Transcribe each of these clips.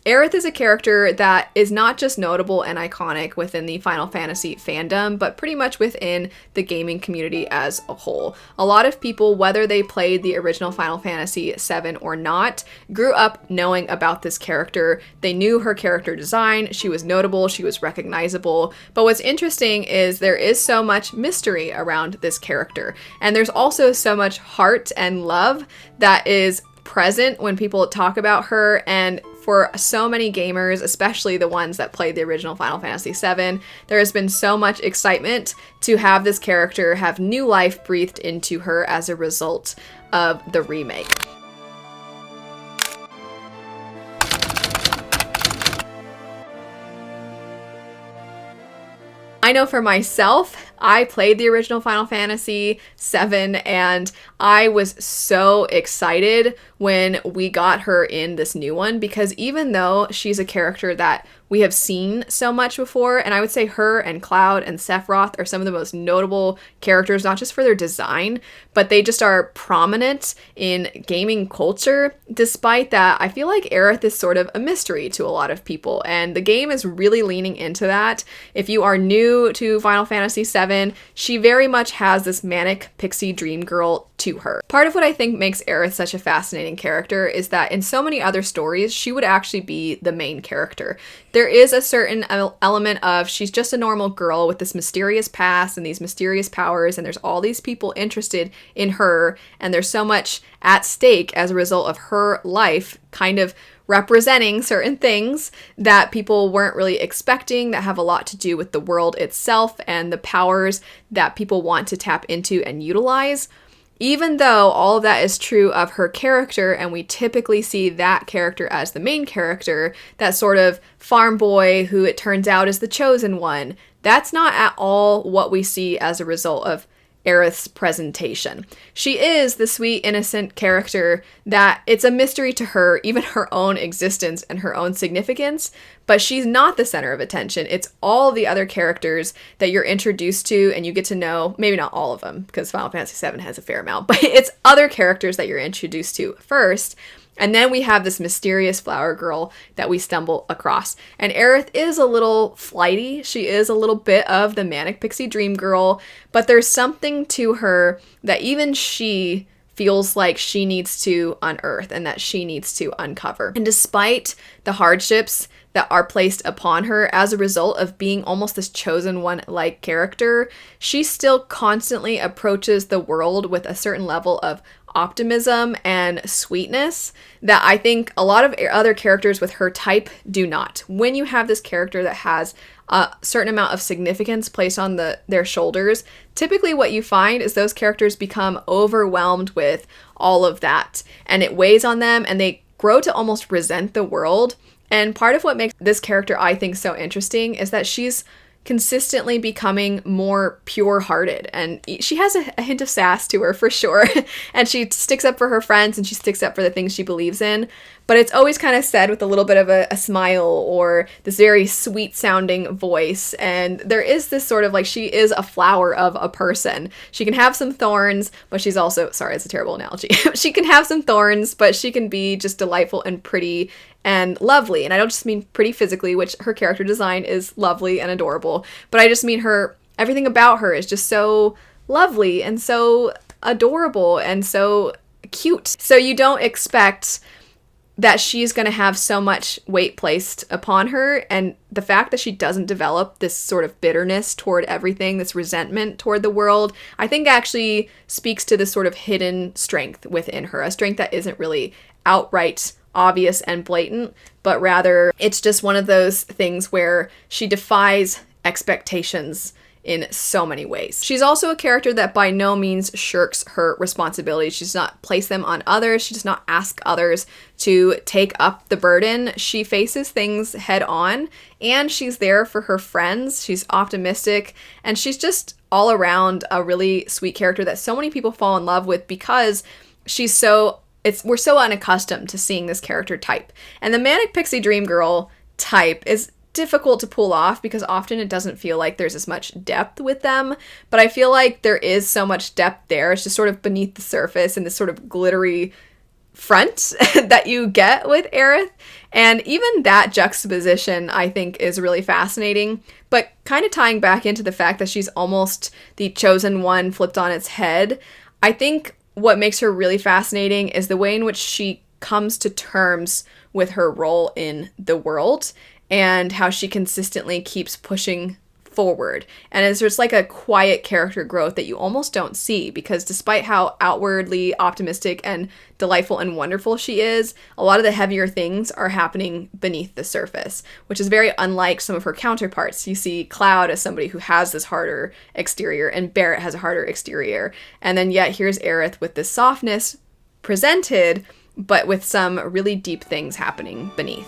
AERITH is a character that is not just notable and iconic within the Final Fantasy fandom, but pretty much within the gaming community as a whole. A lot of people, whether they played the original Final Fantasy VII or not, grew up knowing about this character. They knew her character design, she was notable, she was recognizable, but what's interesting is there is so much mystery around this character, and there's also so much heart and love that is present when people talk about her. And for so many gamers, especially the ones that played the original Final Fantasy VII, there has been so much excitement to have this character have new life breathed into her as a result of the remake. I know for myself, I played the original Final Fantasy VII, and I was so excited when we got her in this new one, because even though she's a character that we have seen so much before, and I would say her and Cloud and Sephiroth are some of the most notable characters, not just for their design, but they just are prominent in gaming culture. Despite that, I feel like AERITH is sort of a mystery to a lot of people, and the game is really leaning into that. If you are new to Final Fantasy VII, she very much has this manic pixie dream girl to her. Part of what I think makes AERITH such a fascinating character is that in so many other stories, she would actually be the main character. There is a certain element of she's just a normal girl with this mysterious past and these mysterious powers, and there's all these people interested in her, and there's so much at stake as a result of her life kind of representing certain things that people weren't really expecting, that have a lot to do with the world itself and the powers that people want to tap into and utilize. Even though all of that is true of her character, and we typically see that character as the main character, that sort of farm boy who it turns out is the chosen one, that's not at all what we see as a result of AERITH's presentation. She is the sweet, innocent character that it's a mystery to her, even her own existence and her own significance, but she's not the center of attention. It's all the other characters that you're introduced to and you get to know, maybe not all of them, because Final Fantasy VII has a fair amount, but it's other characters that you're introduced to first. And then we have this mysterious flower girl that we stumble across. And AERITH is a little flighty. She is a little bit of the manic pixie dream girl, but there's something to her that even she feels like she needs to unearth and that she needs to uncover. And despite the hardships that are placed upon her as a result of being almost this chosen one-like character, she still constantly approaches the world with a certain level of optimism and sweetness that I think a lot of other characters with her type do not. When you have this character that has a certain amount of significance placed on their shoulders, typically what you find is those characters become overwhelmed with all of that, and it weighs on them, and they grow to almost resent the world. And part of what makes this character, I think, so interesting is that she's consistently becoming more pure-hearted, and she has a hint of sass to her for sure, and she sticks up for her friends and she sticks up for the things she believes in, but it's always kind of said with a little bit of a smile or this very sweet sounding voice. And there is this sort of like, she is a flower of a person. She can have some thorns, but she's also, sorry, it's a terrible analogy. She can have some thorns, but she can be just delightful and pretty and lovely. And I don't just mean pretty physically, which her character design is lovely and adorable, but I just mean her, everything about her is just so lovely and so adorable and so cute. So you don't expect that she's going to have so much weight placed upon her, and the fact that she doesn't develop this sort of bitterness toward everything, this resentment toward the world, I think actually speaks to this sort of hidden strength within her, a strength that isn't really outright obvious and blatant, but rather it's just one of those things where she defies expectations in so many ways. She's also a character that by no means shirks her responsibilities. She does not place them on others. She does not ask others to take up the burden. She faces things head on, and she's there for her friends. She's optimistic, and she's just all around a really sweet character that so many people fall in love with because she's we're so unaccustomed to seeing this character type. And the Manic Pixie Dream Girl type is difficult to pull off because often it doesn't feel like there's as much depth with them, but I feel like there is so much depth there. It's just sort of beneath the surface and this sort of glittery front that you get with AERITH. And even that juxtaposition, I think, is really fascinating, but kind of tying back into the fact that she's almost the chosen one flipped on its head. I think what makes her really fascinating is the way in which she comes to terms with her role in the world and how she consistently keeps pushing forward. And it's just like a quiet character growth that you almost don't see, because despite how outwardly optimistic and delightful and wonderful she is, a lot of the heavier things are happening beneath the surface, which is very unlike some of her counterparts. You see Cloud as somebody who has this harder exterior, and Barrett has a harder exterior. And then yet here's Aerith with this softness presented, but with some really deep things happening beneath.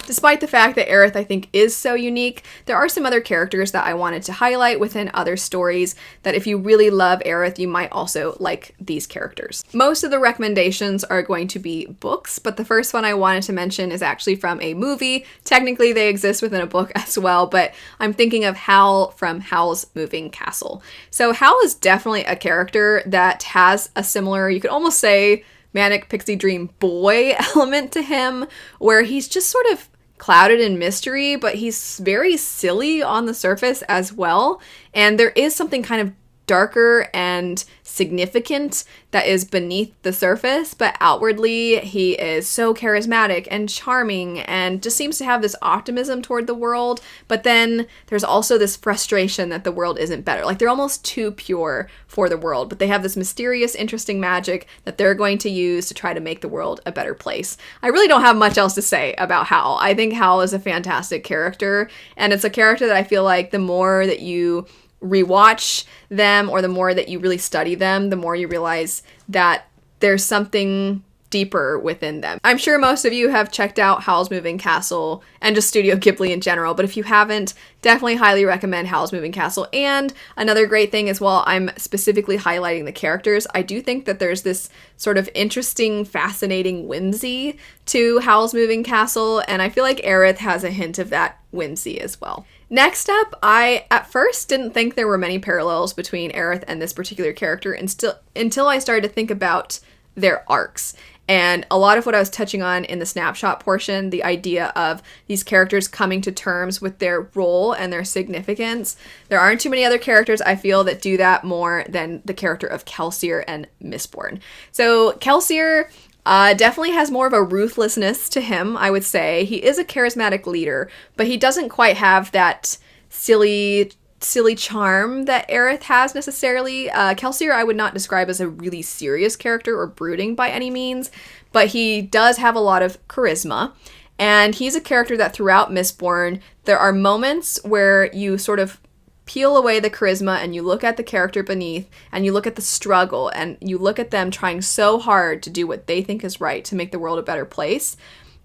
Despite the fact that Aerith, I think, is so unique, there are some other characters that I wanted to highlight within other stories that if you really love Aerith, you might also like these characters. Most of the recommendations are going to be books, but the first one I wanted to mention is actually from a movie. Technically, they exist within a book as well, but I'm thinking of Howl from Howl's Moving Castle. So Howl is definitely a character that has a similar, you could almost say, manic pixie dream boy element to him, where he's just sort of clouded in mystery, but he's very silly on the surface as well. And there is something kind of darker and significant that is beneath the surface, but outwardly he is so charismatic and charming and just seems to have this optimism toward the world. But then there's also this frustration that the world isn't better. Like they're almost too pure for the world, but they have this mysterious, interesting magic that they're going to use to try to make the world a better place. I really don't have much else to say about Howl. I think Howl is a fantastic character, and it's a character that I feel like the more that you rewatch them, or the more that you really study them, the more you realize that there's something deeper within them. I'm sure most of you have checked out Howl's Moving Castle and just Studio Ghibli in general, but if you haven't, definitely highly recommend Howl's Moving Castle. And another great thing is, while I'm specifically highlighting the characters, I do think that there's this sort of interesting, fascinating whimsy to Howl's Moving Castle, and I feel like Aerith has a hint of that whimsy as well. Next up, I at first didn't think there were many parallels between Aerith and this particular character until I started to think about their arcs. And a lot of what I was touching on in the snapshot portion, the idea of these characters coming to terms with their role and their significance. There aren't too many other characters, I feel, that do that more than the character of Kelsier and Mistborn. So Kelsier definitely has more of a ruthlessness to him, I would say. He is a charismatic leader, but he doesn't quite have that silly charm that Aerith has necessarily. Kelsier I would not describe as a really serious character or brooding by any means, but he does have a lot of charisma. And he's a character that throughout Mistborn, there are moments where you sort of peel away the charisma and you look at the character beneath and you look at the struggle and you look at them trying so hard to do what they think is right to make the world a better place.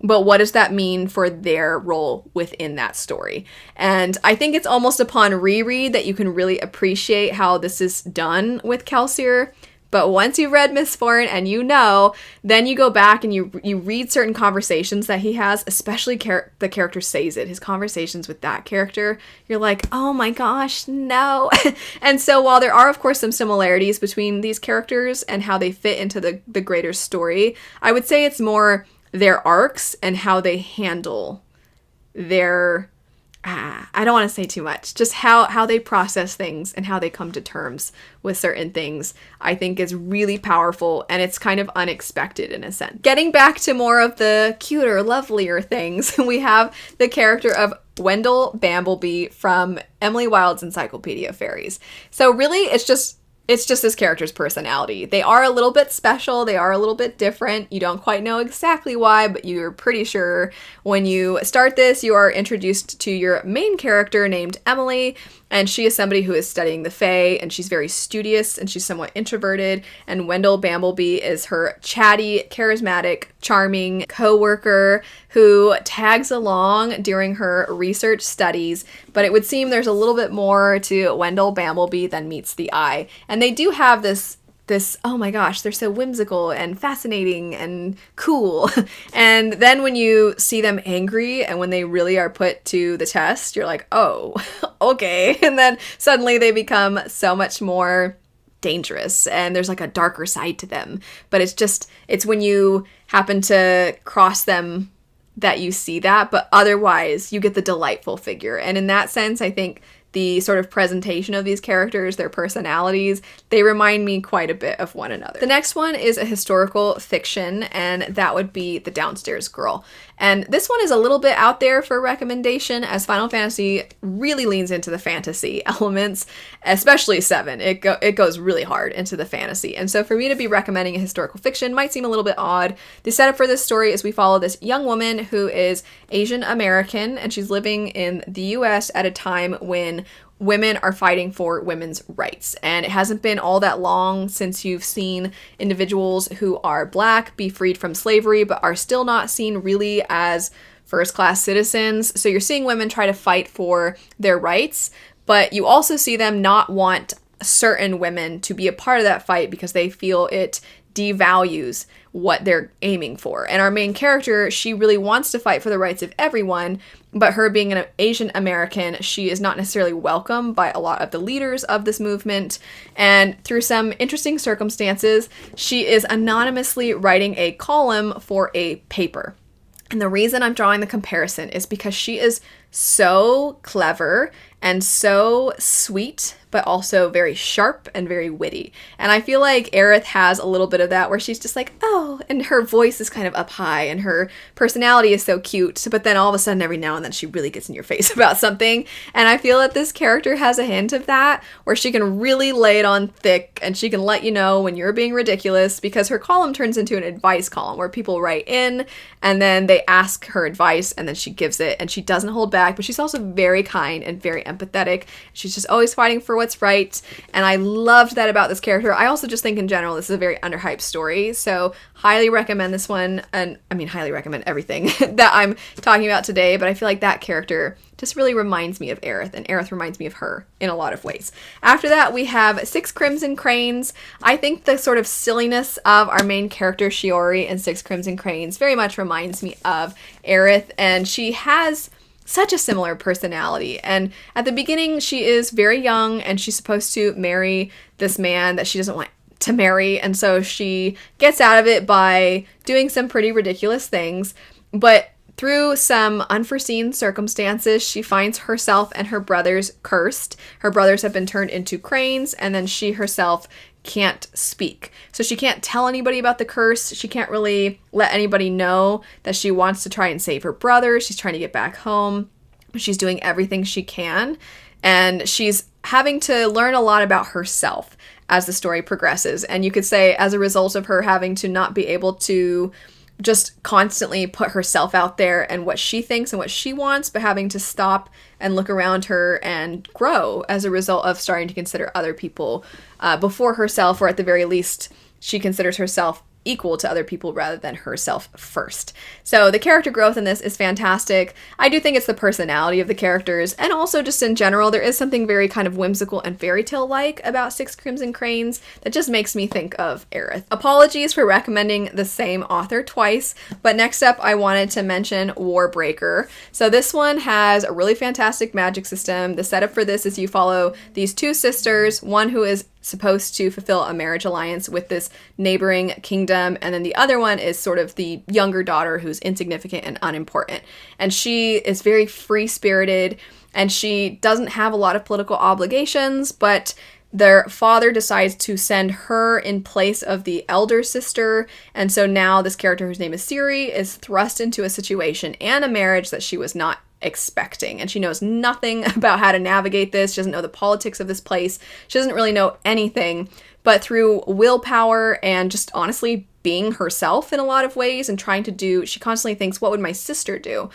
But what does that mean for their role within that story? And I think it's almost upon reread that you can really appreciate how this is done with Kelsier. But once you've read Mistborn and you know, then you go back and you read certain conversations that he has, especially the character Sazed, his conversations with that character. You're like, oh my gosh, no. And so while there are, of course, some similarities between these characters and how they fit into the greater story, I would say it's more their arcs and how they handle their, I don't want to say too much, just how they process things and how they come to terms with certain things, I think is really powerful, and it's kind of unexpected in a sense. Getting back to more of the cuter, lovelier things, we have the character of Wendell Bamblebee from Emily Wilde's Encyclopedia Fairies. So really, it's just this character's personality. They are a little bit special. They are a little bit different. You don't quite know exactly why, but you're pretty sure when you start this, you are introduced to your main character named Emily, and she is somebody who is studying the Fae, and she's very studious, and she's somewhat introverted, and Wendell Bamblebee is her chatty, charismatic, charming co-worker who tags along during her research studies, but it would seem there's a little bit more to Wendell Bamblebee than meets the eye. And they do have this this, oh my gosh, they're so whimsical and fascinating and cool. And then when you see them angry and when they really are put to the test, you're like, oh, okay. And then suddenly they become so much more dangerous and there's like a darker side to them. But it's when you happen to cross them that you see that, but otherwise you get the delightful figure. And in that sense, I think the sort of presentation of these characters, their personalities, they remind me quite a bit of one another. The next one is a historical fiction, and that would be The Downstairs Girl. And this one is a little bit out there for recommendation, as Final Fantasy really leans into the fantasy elements, especially 7. It goes really hard into the fantasy. And so for me to be recommending a historical fiction might seem a little bit odd. The setup for this story is we follow this young woman who is Asian American, and she's living in the US at a time when women are fighting for women's rights. And it hasn't been all that long since you've seen individuals who are Black be freed from slavery, but are still not seen really as first-class citizens. So you're seeing women try to fight for their rights, but you also see them not want certain women to be a part of that fight because they feel it devalues what they're aiming for. And our main character, she really wants to fight for the rights of everyone, but her being an Asian American, she is not necessarily welcome by a lot of the leaders of this movement. And through some interesting circumstances, she is anonymously writing a column for a paper. And the reason I'm drawing the comparison is because she is so clever and so sweet, but also very sharp and very witty. And I feel like AERITH has a little bit of that, where she's just like, oh, and her voice is kind of up high and her personality is so cute, but then all of a sudden every now and then she really gets in your face about something. And I feel that this character has a hint of that, where she can really lay it on thick and she can let you know when you're being ridiculous, because her column turns into an advice column where people write in and then they ask her advice and then she gives it, and she doesn't hold back, but she's also very kind and very empathetic. She's just always fighting for what's right, and I loved that about this character. I also just think in general this is a very underhyped story, so highly recommend this one. And I mean, highly recommend everything that I'm talking about today, but I feel like that character just really reminds me of AERITH, and AERITH reminds me of her in a lot of ways. After that, we have Six Crimson Cranes. I think the sort of silliness of our main character, Shiori, in Six Crimson Cranes very much reminds me of AERITH, and she has such a similar personality. And at the beginning, she is very young and she's supposed to marry this man that she doesn't want to marry. And so she gets out of it by doing some pretty ridiculous things. But through some unforeseen circumstances, she finds herself and her brothers cursed. Her brothers have been turned into cranes, and then she herself can't speak. So she can't tell anybody about the curse. She can't really let anybody know that she wants to try and save her brother. She's trying to get back home. She's doing everything she can. And she's having to learn a lot about herself as the story progresses. And you could say as a result of her having to not be able to just constantly put herself out there and what she thinks and what she wants, but having to stop and look around her and grow as a result of starting to consider other people before herself, or at the very least, she considers herself equal to other people rather than herself first. So the character growth in this is fantastic. I do think it's the personality of the characters, and also just in general, there is something very kind of whimsical and fairy tale-like about Six Crimson Cranes that just makes me think of AERITH. Apologies for recommending the same author twice, but next up I wanted to mention Warbreaker. So this one has a really fantastic magic system. The setup for this is you follow these two sisters, one who is supposed to fulfill a marriage alliance with this neighboring kingdom, and then the other one is sort of the younger daughter who's insignificant and unimportant. And she is very free-spirited, and she doesn't have a lot of political obligations, but their father decides to send her in place of the elder sister, and so now this character, whose name is Siri, is thrust into a situation and a marriage that she was not expecting, and she knows nothing about how to navigate this. She doesn't know the politics of this place. She doesn't really know anything, but through willpower and just honestly being herself in a lot of ways and trying to do, she constantly thinks, what would my sister do?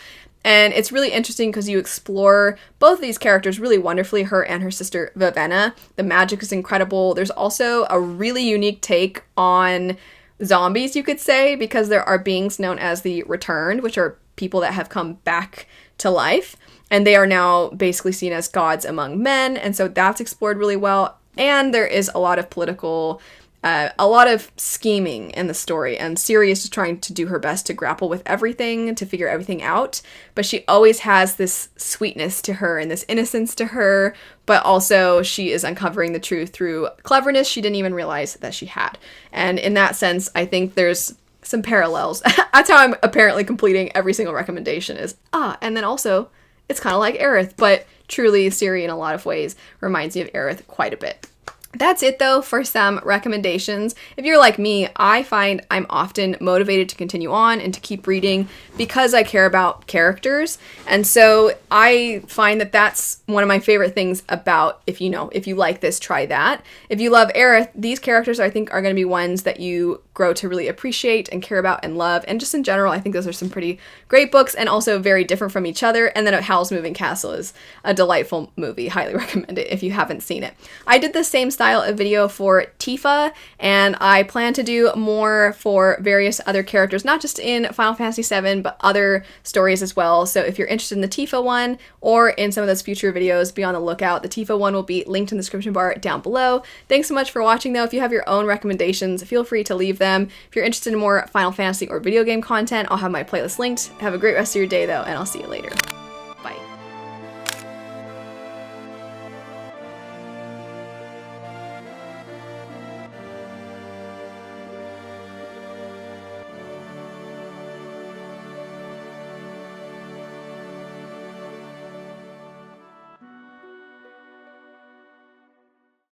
And it's really interesting because you explore both of these characters really wonderfully, her and her sister Vivenna. The magic is incredible. There's also a really unique take on zombies, you could say, because there are beings known as the Returned, which are people that have come back to life, and they are now basically seen as gods among men, and so that's explored really well. And there is a lot of political a lot of scheming in the story, and Ciri is just trying to do her best to grapple with everything, to figure everything out, but she always has this sweetness to her and this innocence to her, but also she is uncovering the truth through cleverness she didn't even realize that she had. And in that sense, I think there's some parallels. That's how I'm apparently completing every single recommendation is, and then also, it's kind of like AERITH, but truly Ciri in a lot of ways reminds me of AERITH quite a bit. That's it though for some recommendations. If you're like me, I find I'm often motivated to continue on and to keep reading because I care about characters. And so I find that that's one of my favorite things about, if you like this, try that. If you love AERITH, these characters I think are going to be ones that you grow to really appreciate and care about and love. And just in general, I think those are some pretty great books and also very different from each other. And then Howl's Moving Castle is a delightful movie. Highly recommend it if you haven't seen it. I did the same style of video for Tifa, and I plan to do more for various other characters, not just in Final Fantasy VII, but other stories as well. So if you're interested in the Tifa one or in some of those future videos, be on the lookout. The Tifa one will be linked in the description bar down below. Thanks so much for watching though. If you have your own recommendations, feel free to leave them. If you're interested in more Final Fantasy or video game content, I'll have my playlist linked. Have a great rest of your day though, and I'll see you later.